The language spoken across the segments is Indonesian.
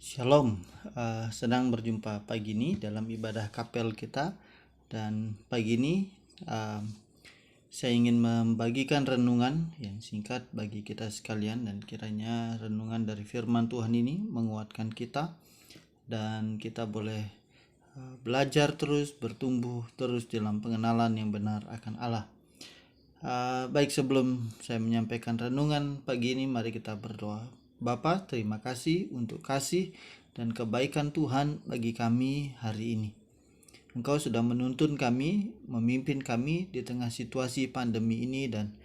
Shalom, sedang berjumpa pagi ini dalam ibadah kapel kita. Dan pagi ini saya ingin membagikan renungan yang singkat bagi kita sekalian, dan kiranya renungan dari firman Tuhan ini menguatkan kita dan kita boleh belajar terus, bertumbuh terus dalam pengenalan yang benar akan Allah. Baik, sebelum saya menyampaikan renungan pagi ini, mari kita berdoa. Bapa, terima kasih untuk kasih dan kebaikan Tuhan bagi kami hari ini. Engkau sudah menuntun kami, memimpin kami di tengah situasi pandemi ini, dan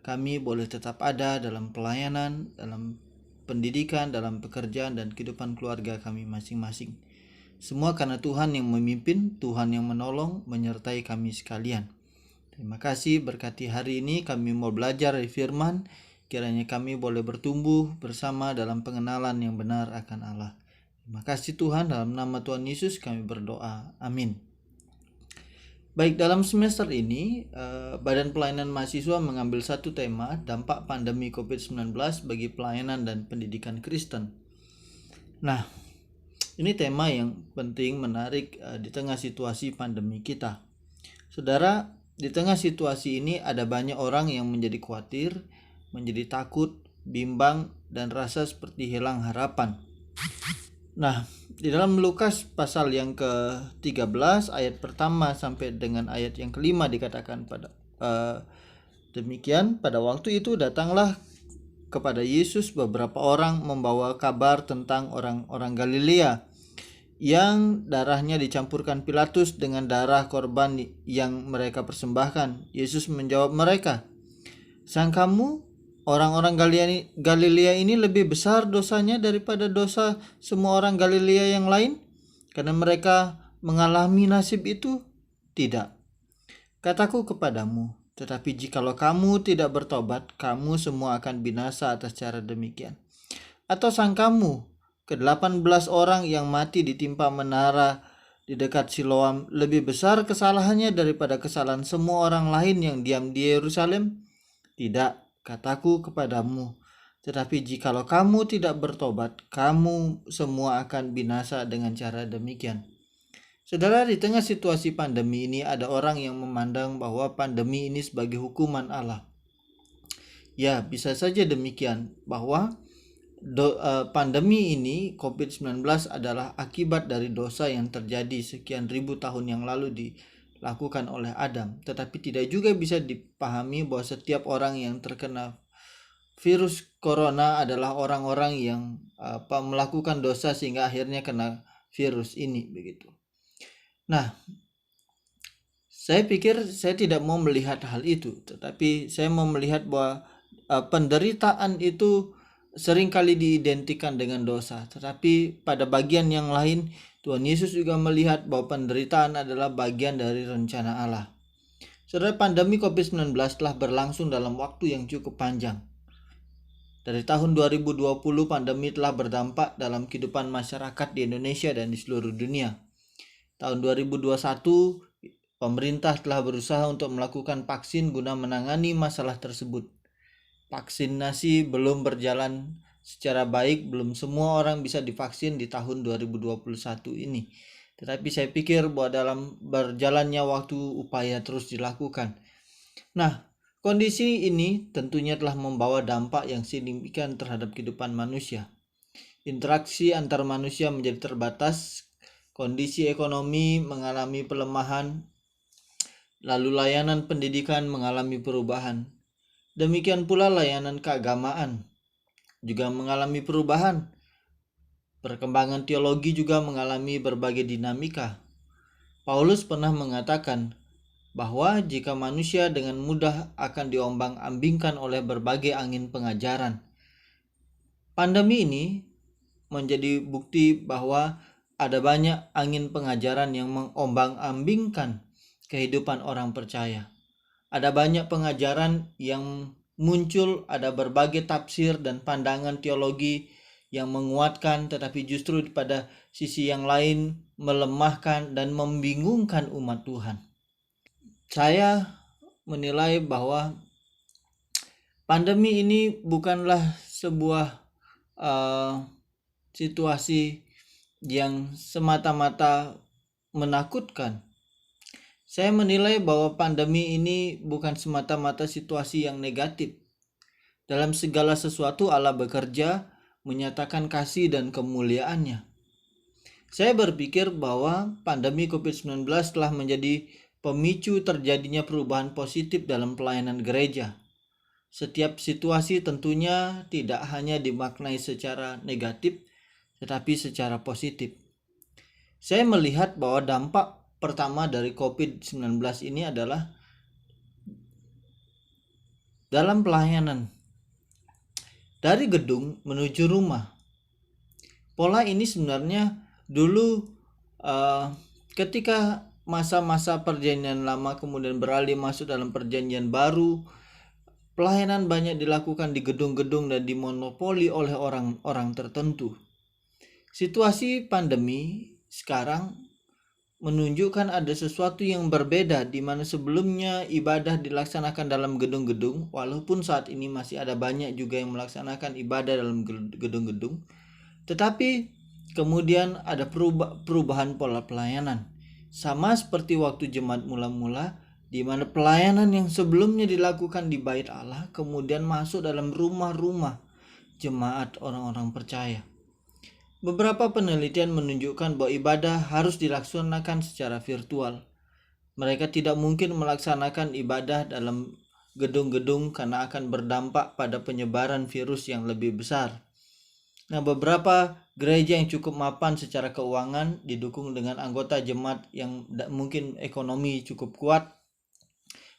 kami boleh tetap ada dalam pelayanan, dalam pendidikan, dalam pekerjaan dan kehidupan keluarga kami masing-masing. Semua karena Tuhan yang memimpin, Tuhan yang menolong, menyertai kami sekalian. Terima kasih, berkati hari ini kami mau belajar dari firman. Kiranya kami boleh bertumbuh bersama dalam pengenalan yang benar akan Allah. Terima kasih Tuhan, dalam nama Tuhan Yesus kami berdoa. Amin. Baik, dalam semester ini Badan Pelayanan Mahasiswa mengambil satu tema, dampak pandemi COVID-19 bagi pelayanan dan pendidikan Kristen. Nah, ini tema yang penting, menarik di tengah situasi pandemi kita. Saudara, di tengah situasi ini ada banyak orang yang menjadi khawatir, menjadi takut, bimbang, dan rasa seperti hilang harapan. Nah, di dalam Lukas pasal yang ke-13 ayat pertama sampai dengan ayat yang kelima dikatakan demikian, pada waktu itu datanglah kepada Yesus beberapa orang membawa kabar tentang orang-orang Galilea yang darahnya dicampurkan Pilatus dengan darah korban yang mereka persembahkan. Yesus menjawab mereka, "Sangkamu orang-orang Galilea ini lebih besar dosanya daripada dosa semua orang Galilea yang lain, karena mereka mengalami nasib itu? Tidak. Kataku kepadamu, tetapi jikalau kamu tidak bertobat, kamu semua akan binasa atas cara demikian. Atau sangkamu ke-18 orang yang mati ditimpa menara di dekat Siloam lebih besar kesalahannya daripada kesalahan semua orang lain yang diam di Yerusalem? Tidak, kataku kepadamu, tetapi jikalau kamu tidak bertobat, kamu semua akan binasa dengan cara demikian." Saudara, di tengah situasi pandemi ini ada orang yang memandang bahwa pandemi ini sebagai hukuman Allah. Ya, bisa saja demikian, bahwa pandemi ini COVID-19 adalah akibat dari dosa yang terjadi sekian ribu tahun yang lalu dilakukan oleh Adam. Tetapi tidak juga bisa dipahami bahwa setiap orang yang terkena virus corona adalah orang-orang yang melakukan dosa sehingga akhirnya kena virus ini, begitu. Nah, saya pikir saya tidak mau melihat hal itu, tetapi saya mau melihat bahwa penderitaan itu seringkali diidentikan dengan dosa. Tetapi pada bagian yang lain, Tuhan Yesus juga melihat bahwa penderitaan adalah bagian dari rencana Allah. Saudara, pandemi COVID-19 telah berlangsung dalam waktu yang cukup panjang. Dari tahun 2020, pandemi telah berdampak dalam kehidupan masyarakat di Indonesia dan di seluruh dunia. Tahun 2021, pemerintah telah berusaha untuk melakukan vaksin guna menangani masalah tersebut. Vaksinasi belum berjalan secara baik, belum semua orang bisa divaksin di tahun 2021 ini. Tetapi saya pikir bahwa dalam berjalannya waktu upaya terus dilakukan. Nah, kondisi ini tentunya telah membawa dampak yang signifikan terhadap kehidupan manusia. Interaksi antar manusia menjadi terbatas, kondisi ekonomi mengalami pelemahan, lalu layanan pendidikan mengalami perubahan. Demikian pula layanan keagamaan juga mengalami perubahan. Perkembangan teologi juga mengalami berbagai dinamika. Paulus pernah mengatakan bahwa jika manusia dengan mudah akan diombang-ambingkan oleh berbagai angin pengajaran. Pandemi ini menjadi bukti bahwa ada banyak angin pengajaran yang mengombang-ambingkan kehidupan orang percaya. Ada banyak pengajaran yang muncul, ada berbagai tafsir dan pandangan teologi yang menguatkan, tetapi justru pada sisi yang lain melemahkan dan membingungkan umat Tuhan. Saya menilai bahwa pandemi ini bukanlah sebuah situasi yang semata-mata menakutkan. Saya menilai bahwa pandemi ini bukan semata-mata situasi yang negatif. Dalam segala sesuatu Allah bekerja, menyatakan kasih dan kemuliaannya. Saya berpikir bahwa pandemi COVID-19 telah menjadi pemicu terjadinya perubahan positif dalam pelayanan gereja. Setiap situasi tentunya tidak hanya dimaknai secara negatif, tetapi secara positif. Saya melihat bahwa dampak pertama dari COVID-19 ini adalah dalam pelayanan. Dari gedung menuju rumah. Pola ini sebenarnya dulu ketika masa-masa perjanjian lama kemudian beralih masuk dalam perjanjian baru, pelayanan banyak dilakukan di gedung-gedung dan dimonopoli oleh orang-orang tertentu. Situasi pandemi sekarang menunjukkan ada sesuatu yang berbeda, di mana sebelumnya ibadah dilaksanakan dalam gedung-gedung, walaupun saat ini masih ada banyak juga yang melaksanakan ibadah dalam gedung-gedung, tetapi kemudian ada perubahan pola pelayanan. Sama seperti waktu jemaat mula-mula, di mana pelayanan yang sebelumnya dilakukan di bait Allah kemudian masuk dalam rumah-rumah jemaat orang-orang percaya. Beberapa penelitian menunjukkan bahwa ibadah harus dilaksanakan secara virtual. Mereka tidak mungkin melaksanakan ibadah dalam gedung-gedung karena akan berdampak pada penyebaran virus yang lebih besar. Nah, beberapa gereja yang cukup mapan secara keuangan didukung dengan anggota jemaat yang mungkin ekonomi cukup kuat.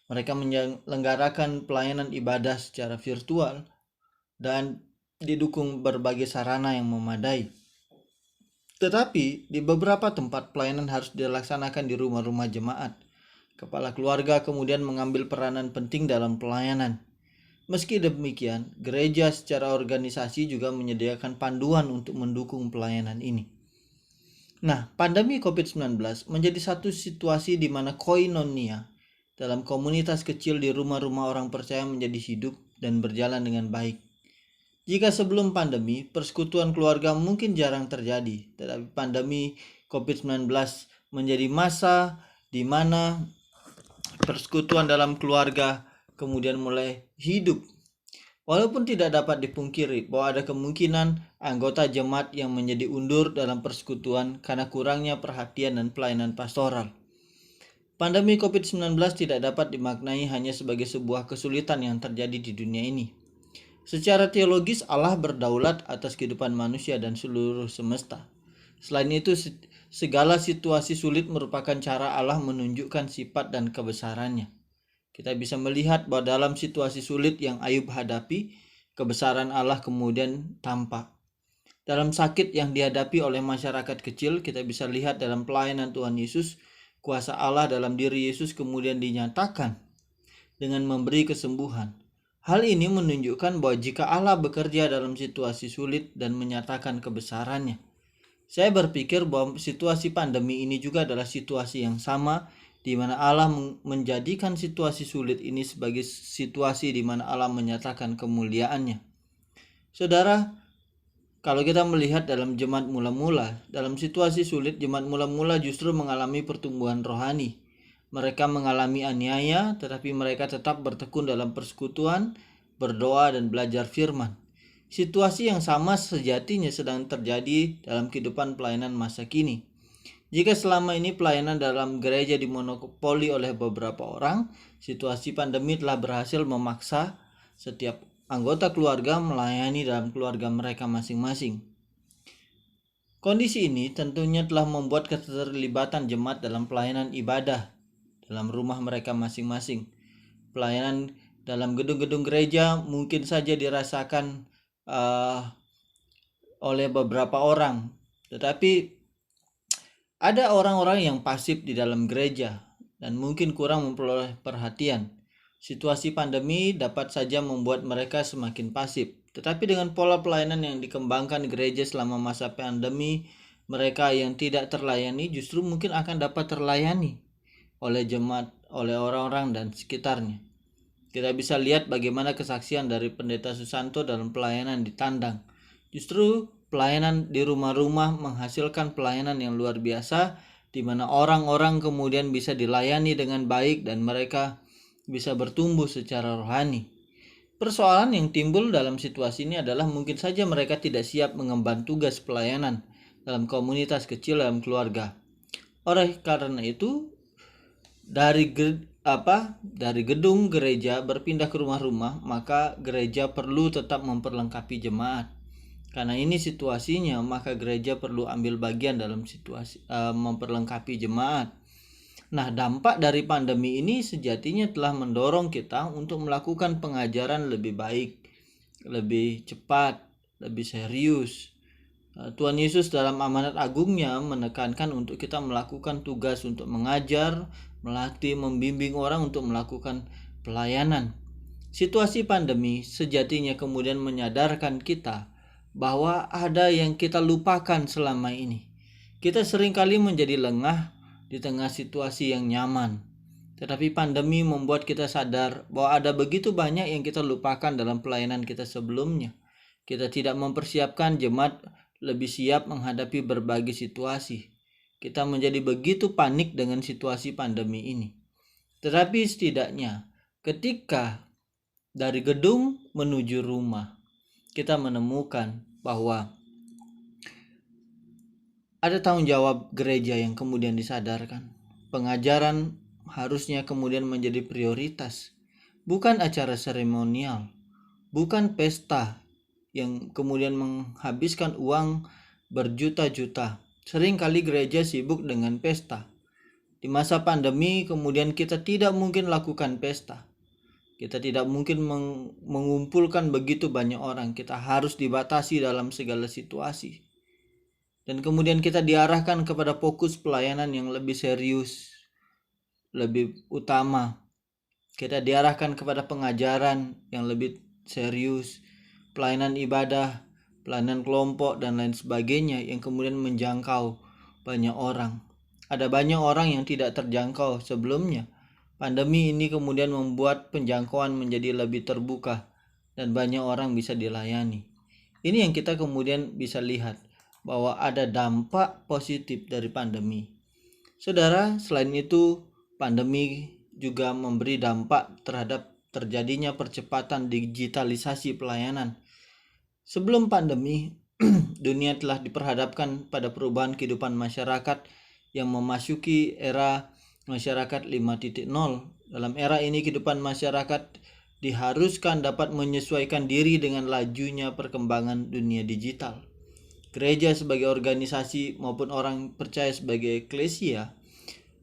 Mereka menyelenggarakan pelayanan ibadah secara virtual dan didukung berbagai sarana yang memadai. Tetapi di beberapa tempat pelayanan harus dilaksanakan di rumah-rumah jemaat. Kepala keluarga kemudian mengambil peranan penting dalam pelayanan. Meski demikian, gereja secara organisasi juga menyediakan panduan untuk mendukung pelayanan ini. Nah, pandemi COVID-19 menjadi satu situasi di mana koinonia dalam komunitas kecil di rumah-rumah orang percaya menjadi hidup dan berjalan dengan baik. Jika sebelum pandemi, persekutuan keluarga mungkin jarang terjadi, tetapi pandemi COVID-19 menjadi masa di mana persekutuan dalam keluarga kemudian mulai hidup. Walaupun tidak dapat dipungkiri bahwa ada kemungkinan anggota jemaat yang menjadi undur dalam persekutuan karena kurangnya perhatian dan pelayanan pastoral. Pandemi COVID-19 tidak dapat dimaknai hanya sebagai sebuah kesulitan yang terjadi di dunia ini. Secara teologis, Allah berdaulat atas kehidupan manusia dan seluruh semesta. Selain itu, segala situasi sulit merupakan cara Allah menunjukkan sifat dan kebesarannya. Kita bisa melihat bahwa dalam situasi sulit yang Ayub hadapi, kebesaran Allah kemudian tampak. Dalam sakit yang dihadapi oleh masyarakat kecil, kita bisa lihat dalam pelayanan Tuhan Yesus, kuasa Allah dalam diri Yesus kemudian dinyatakan dengan memberi kesembuhan. Hal ini menunjukkan bahwa jika Allah bekerja dalam situasi sulit dan menyatakan kebesarannya. Saya berpikir bahwa situasi pandemi ini juga adalah situasi yang sama, di mana Allah menjadikan situasi sulit ini sebagai situasi di mana Allah menyatakan kemuliaannya. Saudara, kalau kita melihat dalam jemaat mula-mula, dalam situasi sulit, jemaat mula-mula justru mengalami pertumbuhan rohani. Mereka mengalami aniaya, tetapi mereka tetap bertekun dalam persekutuan, berdoa, dan belajar firman. Situasi yang sama sejatinya sedang terjadi dalam kehidupan pelayanan masa kini. Jika selama ini pelayanan dalam gereja dimonopoli oleh beberapa orang, situasi pandemi telah berhasil memaksa setiap anggota keluarga melayani dalam keluarga mereka masing-masing. Kondisi ini tentunya telah membuat keterlibatan jemaat dalam pelayanan ibadah dalam rumah mereka masing-masing. Pelayanan dalam gedung-gedung gereja mungkin saja dirasakan oleh beberapa orang, tetapi ada orang-orang yang pasif di dalam gereja dan mungkin kurang memperoleh perhatian. Situasi pandemi dapat saja membuat mereka semakin pasif, tetapi dengan pola pelayanan yang dikembangkan gereja selama masa pandemi, mereka yang tidak terlayani justru mungkin akan dapat terlayani oleh jemaat, oleh orang-orang dan sekitarnya. Kita bisa lihat bagaimana kesaksian dari Pendeta Susanto dalam pelayanan di Tandang. Justru pelayanan di rumah-rumah menghasilkan pelayanan yang luar biasa, di mana orang-orang kemudian bisa dilayani dengan baik dan mereka bisa bertumbuh secara rohani. Persoalan yang timbul dalam situasi ini adalah mungkin saja mereka tidak siap mengemban tugas pelayanan dalam komunitas kecil dalam keluarga. Oleh karena itu, dari gedung gereja berpindah ke rumah-rumah, maka gereja perlu tetap memperlengkapi jemaat. Karena ini situasinya, maka gereja perlu ambil bagian dalam situasi memperlengkapi jemaat. Nah, dampak dari pandemi ini sejatinya telah mendorong kita untuk melakukan pengajaran lebih baik, lebih cepat, lebih serius. Tuhan Yesus dalam amanat agungnya menekankan untuk kita melakukan tugas untuk mengajar, melatih, membimbing orang untuk melakukan pelayanan. Situasi pandemi sejatinya kemudian menyadarkan kita bahwa ada yang kita lupakan selama ini. Kita seringkali menjadi lengah di tengah situasi yang nyaman. Tetapi pandemi membuat kita sadar bahwa ada begitu banyak yang kita lupakan dalam pelayanan kita sebelumnya. Kita tidak mempersiapkan jemaat lebih siap menghadapi berbagai situasi. Kita menjadi begitu panik dengan situasi pandemi ini. Tetapi setidaknya ketika dari gedung menuju rumah, kita menemukan bahwa ada tanggung jawab gereja yang kemudian disadarkan. Pengajaran harusnya kemudian menjadi prioritas, bukan acara seremonial, bukan pesta yang kemudian menghabiskan uang berjuta-juta. Seringkali gereja sibuk dengan pesta. Di masa pandemi kemudian kita tidak mungkin lakukan pesta. Kita tidak mungkin mengumpulkan begitu banyak orang. Kita harus dibatasi dalam segala situasi. Dan kemudian kita diarahkan kepada fokus pelayanan yang lebih serius, lebih utama. Kita diarahkan kepada pengajaran yang lebih serius, pelayanan ibadah, pelayanan kelompok, dan lain sebagainya yang kemudian menjangkau banyak orang. Ada banyak orang yang tidak terjangkau sebelumnya. Pandemi ini kemudian membuat penjangkauan menjadi lebih terbuka dan banyak orang bisa dilayani. Ini yang kita kemudian bisa lihat bahwa ada dampak positif dari pandemi. Saudara, selain itu pandemi juga memberi dampak terhadap terjadinya percepatan digitalisasi pelayanan. Sebelum pandemi, dunia telah diperhadapkan pada perubahan kehidupan masyarakat yang memasuki era masyarakat 5.0. Dalam era ini kehidupan masyarakat diharuskan dapat menyesuaikan diri dengan lajunya perkembangan dunia digital. Gereja sebagai organisasi maupun orang percaya sebagai eklesia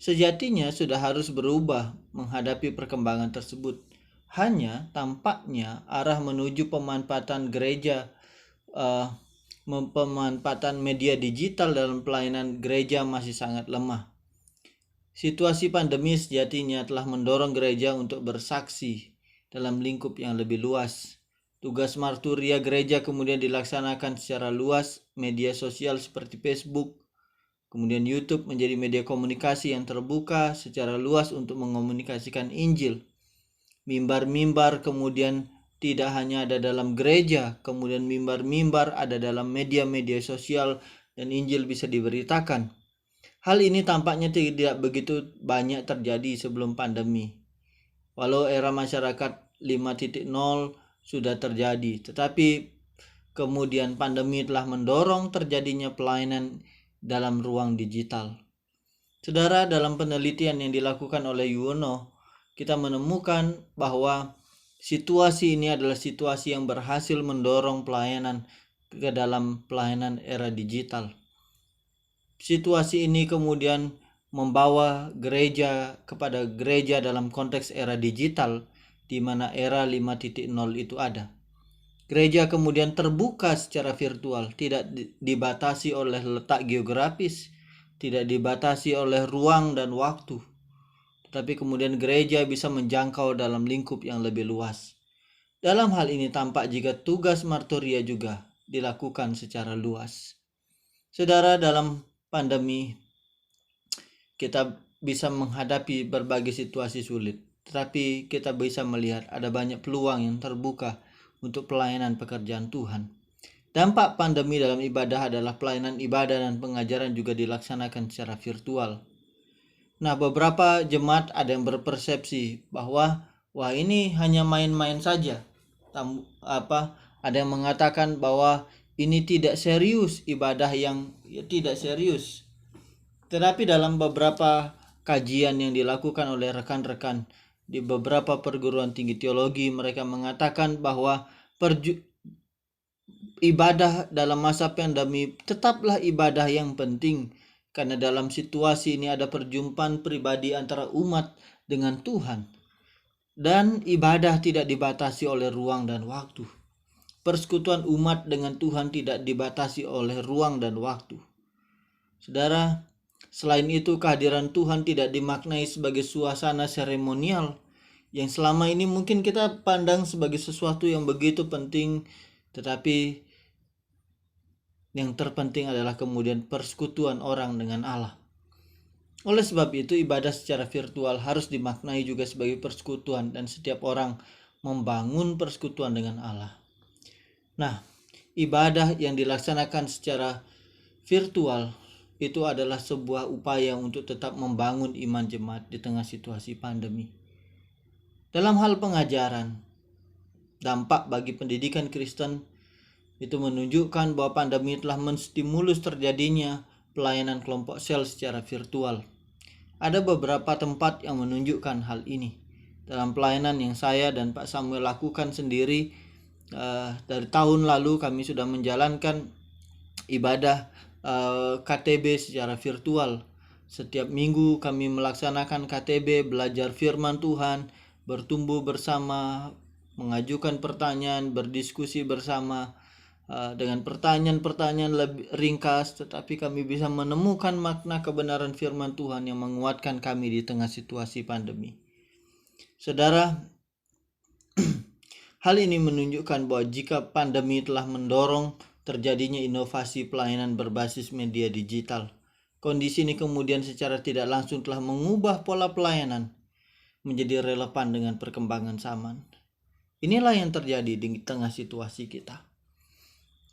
sejatinya sudah harus berubah menghadapi perkembangan tersebut. Hanya tampaknya arah menuju pemanfaatan gereja, pemanfaatan media digital dalam pelayanan gereja masih sangat lemah. Situasi pandemi sejatinya telah mendorong gereja untuk bersaksi dalam lingkup yang lebih luas. Tugas marturia gereja kemudian dilaksanakan secara luas. Media sosial seperti Facebook, kemudian YouTube menjadi media komunikasi yang terbuka secara luas untuk mengomunikasikan Injil. Mimbar-mimbar kemudian tidak hanya ada dalam gereja, kemudian mimbar-mimbar ada dalam media-media sosial dan Injil bisa diberitakan. Hal ini tampaknya tidak begitu banyak terjadi sebelum pandemi. Walau era masyarakat 5.0 sudah terjadi, tetapi kemudian pandemi telah mendorong terjadinya pelayanan dalam ruang digital. Saudara, dalam penelitian yang dilakukan oleh Yuwono, kita menemukan bahwa situasi ini adalah situasi yang berhasil mendorong pelayanan ke dalam pelayanan era digital. Situasi ini kemudian membawa gereja kepada gereja dalam konteks era digital, di mana era 5.0 itu ada. Gereja kemudian terbuka secara virtual, tidak dibatasi oleh letak geografis, tidak dibatasi oleh ruang dan waktu. Tetapi kemudian gereja bisa menjangkau dalam lingkup yang lebih luas. Dalam hal ini tampak jika tugas marturia juga dilakukan secara luas. Saudara, dalam pandemi kita bisa menghadapi berbagai situasi sulit, tetapi kita bisa melihat ada banyak peluang yang terbuka untuk pelayanan pekerjaan Tuhan. Dampak pandemi dalam ibadah adalah pelayanan ibadah dan pengajaran juga dilaksanakan secara virtual. Nah, beberapa jemaat ada yang berpersepsi bahwa wah ini hanya main-main saja. Ada yang mengatakan bahwa ini tidak serius, ibadah yang tidak serius. Tetapi dalam beberapa kajian yang dilakukan oleh rekan-rekan di beberapa perguruan tinggi teologi, mereka mengatakan bahwa ibadah dalam masa pandemi tetaplah ibadah yang penting, karena dalam situasi ini ada perjumpaan pribadi antara umat dengan Tuhan, dan ibadah tidak dibatasi oleh ruang dan waktu. Persekutuan umat dengan Tuhan tidak dibatasi oleh ruang dan waktu. Saudara, selain itu kehadiran Tuhan tidak dimaknai sebagai suasana seremonial yang selama ini mungkin kita pandang sebagai sesuatu yang begitu penting, tetapi yang terpenting adalah kemudian persekutuan orang dengan Allah. Oleh sebab itu, ibadah secara virtual harus dimaknai juga sebagai persekutuan, dan setiap orang membangun persekutuan dengan Allah. Nah, ibadah yang dilaksanakan secara virtual itu adalah sebuah upaya untuk tetap membangun iman jemaat di tengah situasi pandemi. Dalam hal pengajaran, dampak bagi pendidikan Kristen itu menunjukkan bahwa pandemi telah menstimulus terjadinya pelayanan kelompok sel secara virtual. Ada beberapa tempat yang menunjukkan hal ini. Dalam pelayanan yang saya dan Pak Samuel lakukan sendiri, dari tahun lalu kami sudah menjalankan ibadah KTB secara virtual. Setiap minggu kami melaksanakan KTB, belajar firman Tuhan, bertumbuh bersama, mengajukan pertanyaan, berdiskusi bersama. Dengan pertanyaan-pertanyaan lebih ringkas, tetapi kami bisa menemukan makna kebenaran firman Tuhan yang menguatkan kami di tengah situasi pandemi. Saudara, hal ini menunjukkan bahwa jika pandemi telah mendorong terjadinya inovasi pelayanan berbasis media digital, kondisi ini kemudian secara tidak langsung telah mengubah pola pelayanan menjadi relevan dengan perkembangan zaman. Inilah yang terjadi di tengah situasi kita.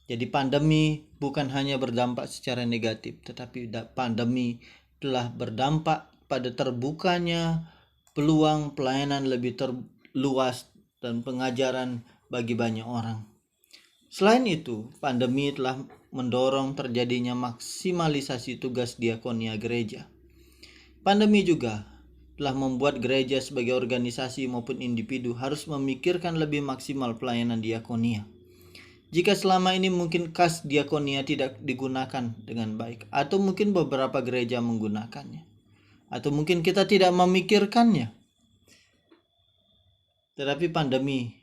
Jadi pandemi bukan hanya berdampak secara negatif, tetapi pandemi telah berdampak pada terbukanya peluang pelayanan lebih terluas dan pengajaran bagi banyak orang. Selain itu, pandemi telah mendorong terjadinya maksimalisasi tugas diakonia gereja. Pandemi juga telah membuat gereja sebagai organisasi maupun individu harus memikirkan lebih maksimal pelayanan diakonia. Jika selama ini mungkin kas diakonia tidak digunakan dengan baik, atau mungkin beberapa gereja menggunakannya, atau mungkin kita tidak memikirkannya, tetapi pandemi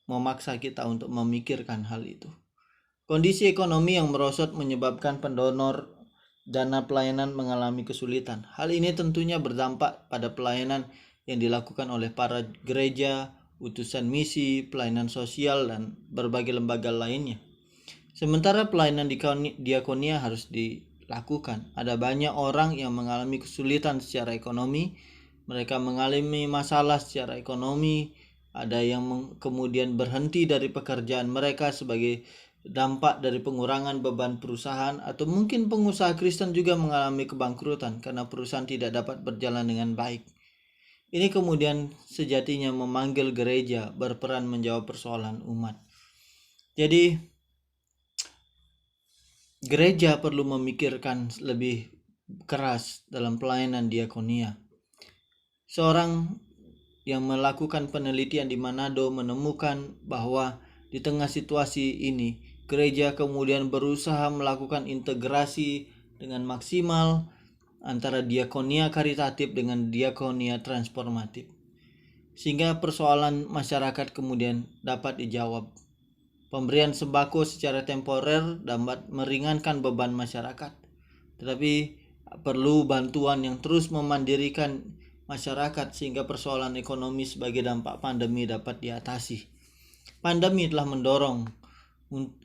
memaksa kita untuk memikirkan hal itu. Kondisi ekonomi yang merosot menyebabkan pendonor dana pelayanan mengalami kesulitan. Hal ini tentunya berdampak pada pelayanan yang dilakukan oleh para gereja, utusan misi, pelayanan sosial, dan berbagai lembaga lainnya. Sementara pelayanan diakonia harus dilakukan, ada banyak orang yang mengalami kesulitan secara ekonomi. Mereka mengalami masalah secara ekonomi. Ada yang kemudian berhenti dari pekerjaan mereka sebagai dampak dari pengurangan beban perusahaan, atau mungkin pengusaha Kristen juga mengalami kebangkrutan karena perusahaan tidak dapat berjalan dengan baik. Ini kemudian sejatinya memanggil gereja berperan menjawab persoalan umat. Jadi gereja perlu memikirkan lebih keras dalam pelayanan diakonia. Seorang yang melakukan penelitian di Manado menemukan bahwa di tengah situasi ini, gereja kemudian berusaha melakukan integrasi dengan maksimal antara diakonia karitatif dengan diakonia transformatif, sehingga persoalan masyarakat kemudian dapat dijawab. Pemberian sembako secara temporer dapat meringankan beban masyarakat, tetapi perlu bantuan yang terus memandirikan masyarakat sehingga persoalan ekonomi sebagai dampak pandemi dapat diatasi. Pandemi telah mendorong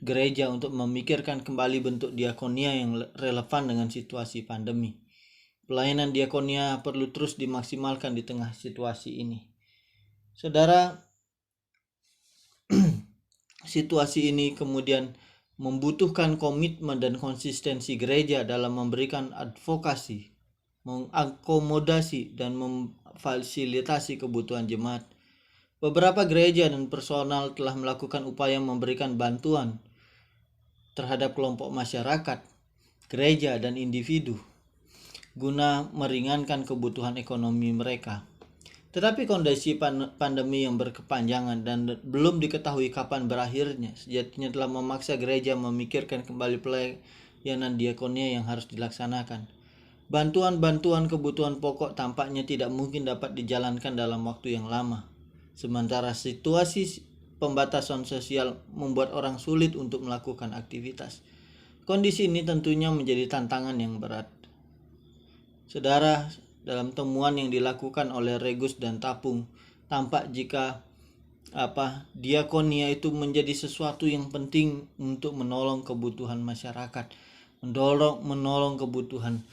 gereja untuk memikirkan kembali bentuk diakonia yang relevan dengan situasi pandemi. Pelayanan diakonia perlu terus dimaksimalkan di tengah situasi ini. Saudara, situasi ini kemudian membutuhkan komitmen dan konsistensi gereja dalam memberikan advokasi, mengakomodasi, dan memfasilitasi kebutuhan jemaat. Beberapa gereja dan personal telah melakukan upaya memberikan bantuan terhadap kelompok masyarakat, gereja, dan individu guna meringankan kebutuhan ekonomi mereka. Tetapi kondisi pandemi yang berkepanjangan dan belum diketahui kapan berakhirnya sejatinya telah memaksa gereja memikirkan kembali pelayanan diakonia yang harus dilaksanakan. Bantuan-bantuan kebutuhan pokok tampaknya tidak mungkin dapat dijalankan dalam waktu yang lama. Sementara situasi pembatasan sosial membuat orang sulit untuk melakukan aktivitas. Kondisi ini tentunya menjadi tantangan yang berat. Saudara, dalam temuan yang dilakukan oleh Regus dan Tapung, tampak jika diakonia itu menjadi sesuatu yang penting untuk menolong kebutuhan masyarakat, menolong kebutuhan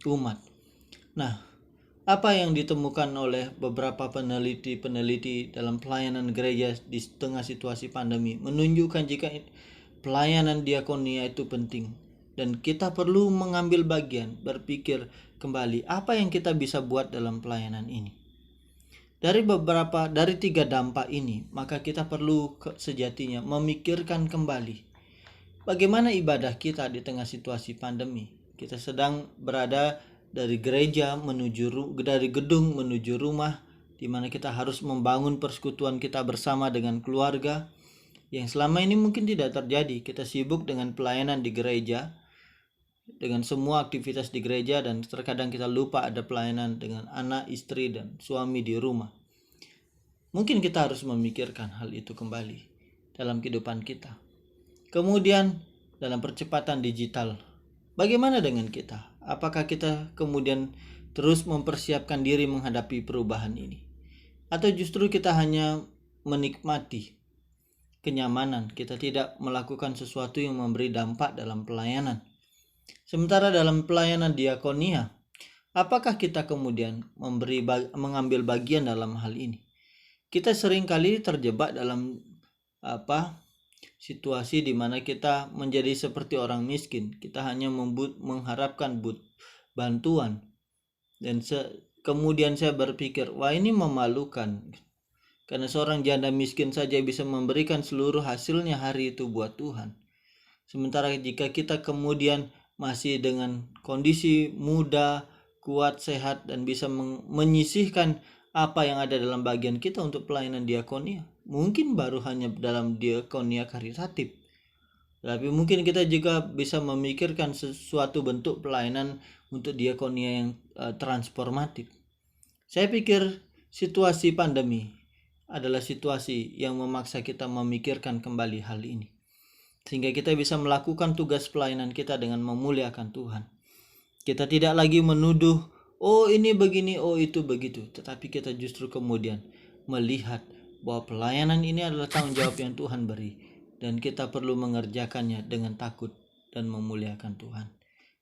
umat. Nah, apa yang ditemukan oleh beberapa peneliti dalam pelayanan gereja di tengah situasi pandemi menunjukkan jika pelayanan diakonia itu penting. Dan kita perlu mengambil bagian, berpikir kembali apa yang kita bisa buat dalam pelayanan ini. Dari 3 dampak ini, maka kita perlu sejatinya memikirkan kembali bagaimana ibadah kita di tengah situasi pandemi. Kita sedang berada dari gedung menuju rumah, di mana kita harus membangun persekutuan kita bersama dengan keluarga, yang selama ini mungkin tidak terjadi. Kita sibuk dengan pelayanan di gereja, dengan semua aktivitas di gereja, dan terkadang kita lupa ada pelayanan dengan anak, istri, dan suami di rumah. Mungkin kita harus memikirkan hal itu kembali dalam kehidupan kita. Kemudian dalam percepatan digital, bagaimana dengan kita? Apakah kita kemudian terus mempersiapkan diri menghadapi perubahan ini? Atau justru kita hanya menikmati kenyamanan, kita tidak melakukan sesuatu yang memberi dampak dalam pelayanan? Sementara dalam pelayanan diakonia, apakah kita kemudian mengambil bagian dalam hal ini? Kita seringkali terjebak dalam situasi di mana kita menjadi seperti orang miskin. Kita hanya mengharapkan bantuan. Dan kemudian saya berpikir, wah ini memalukan. Karena seorang janda miskin saja bisa memberikan seluruh hasilnya hari itu buat Tuhan. Sementara jika kita kemudian masih dengan kondisi muda, kuat, sehat, dan bisa menyisihkan apa yang ada dalam bagian kita untuk pelayanan diakonia, mungkin baru hanya dalam diakonia karitatif, tapi mungkin kita juga bisa memikirkan sesuatu bentuk pelayanan untuk diakonia yang transformatif. Saya pikir situasi pandemi adalah situasi yang memaksa kita memikirkan kembali hal ini, sehingga kita bisa melakukan tugas pelayanan kita dengan memuliakan Tuhan. Kita tidak lagi menuduh, oh ini begini, oh itu begitu. Tetapi kita justru kemudian melihat bahwa pelayanan ini adalah tanggung jawab yang Tuhan beri. Dan kita perlu mengerjakannya dengan takut dan memuliakan Tuhan.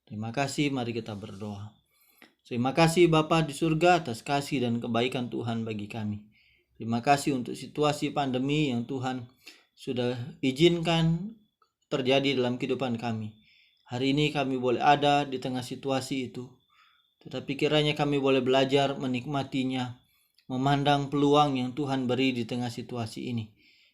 Terima kasih, mari kita berdoa. Terima kasih Bapa di surga atas kasih dan kebaikan Tuhan bagi kami. Terima kasih untuk situasi pandemi yang Tuhan sudah izinkan terjadi dalam kehidupan kami. Hari ini kami boleh ada di tengah situasi itu, tetapi kiranya kami boleh belajar menikmatinya, memandang peluang yang Tuhan beri di tengah situasi ini.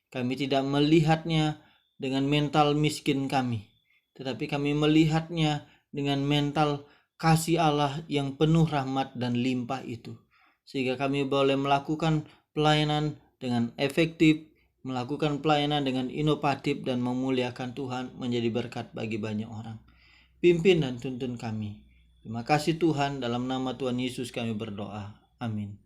Kami tidak melihatnya dengan mental miskin kami, tetapi kami melihatnya dengan mental kasih Allah yang penuh rahmat dan limpah itu. Sehingga kami boleh melakukan pelayanan dengan efektif, melakukan pelayanan dengan inovatif, dan memuliakan Tuhan menjadi berkat bagi banyak orang. Pimpin dan tuntun kami. Terima kasih Tuhan, dalam nama Tuhan Yesus kami berdoa. Amin.